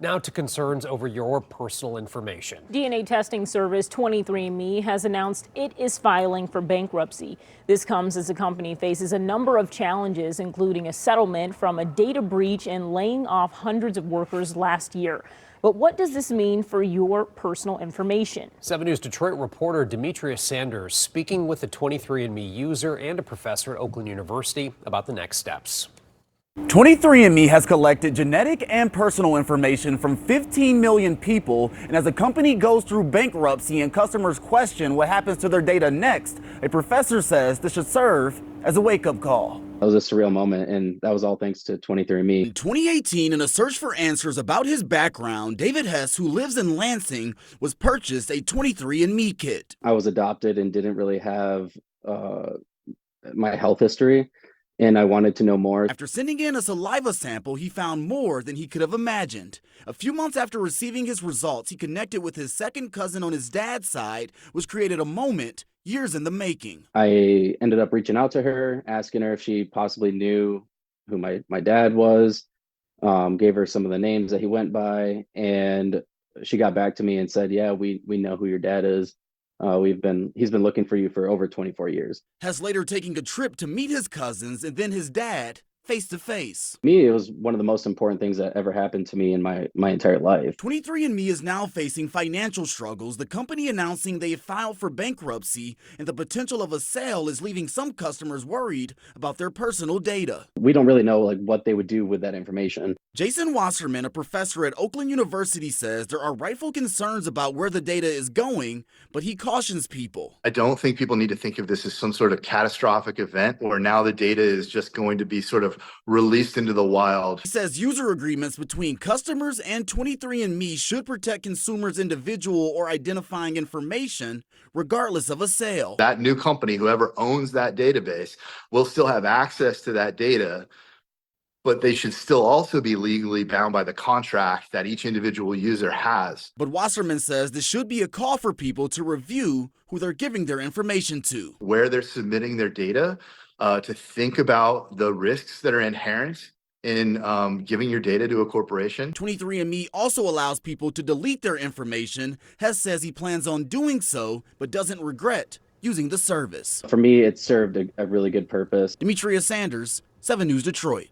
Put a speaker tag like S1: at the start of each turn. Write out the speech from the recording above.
S1: Now to concerns over your personal information.
S2: DNA testing service 23andMe has announced it is filing for bankruptcy. This comes as the company faces a number of challenges, including a settlement from a data breach and laying off hundreds of workers last year. But what does this mean for your personal information?
S1: 7 News Detroit reporter Demetria Sanders speaking with a 23andMe user and a professor at Oakland University about the next steps.
S3: 23andMe has collected genetic and personal information from 15 million people, and as the company goes through bankruptcy and customers question what happens to their data next, a professor says this should serve as a wake-up call.
S4: That was a surreal moment, and that was all thanks to 23andMe.
S3: In 2018, in a search for answers about his background, David Hess, who lives in Lansing, was purchased a 23andMe kit.
S4: I was adopted and didn't really have my health history, and I wanted to know more.
S3: After sending in a saliva sample, he found more than he could have imagined. A few months after receiving his results, he connected with his second cousin on his dad's side, which created a moment years in the making.
S4: I ended up reaching out to her, asking her if she possibly knew who my dad was, gave her some of the names that he went by, and she got back to me and said, yeah, we know who your dad is. He's been looking for you for over 24 years.
S3: Hess later taking a trip to meet his cousins and then his dad face to face.
S4: Me, it was one of the most important things that ever happened to me in my entire life.
S3: 23andMe is now facing financial struggles, the company announcing they have filed for bankruptcy, and the potential of a sale is leaving some customers worried about their personal data.
S4: We don't really know what they would do with that information.
S3: Jason Wasserman, a professor at Oakland University, says there are rightful concerns about where the data is going, but he cautions people.
S5: I don't think people need to think of this as some sort of catastrophic event where now the data is just going to be sort of released into the wild.
S3: He says user agreements between customers and 23andMe should protect consumers' individual or identifying information regardless of a sale.
S5: That new company, whoever owns that database, will still have access to that data, but they should still also be legally bound by the contract that each individual user has.
S3: But Wasserman says this should be a call for people to review who they're giving their information to.
S5: Where they're submitting their data, to think about the risks that are inherent in giving your data to a corporation.
S3: 23andMe also allows people to delete their information. Hess says he plans on doing so, but doesn't regret using the service.
S4: For me, it served a really good purpose.
S3: Demetria Sanders, 7 News Detroit.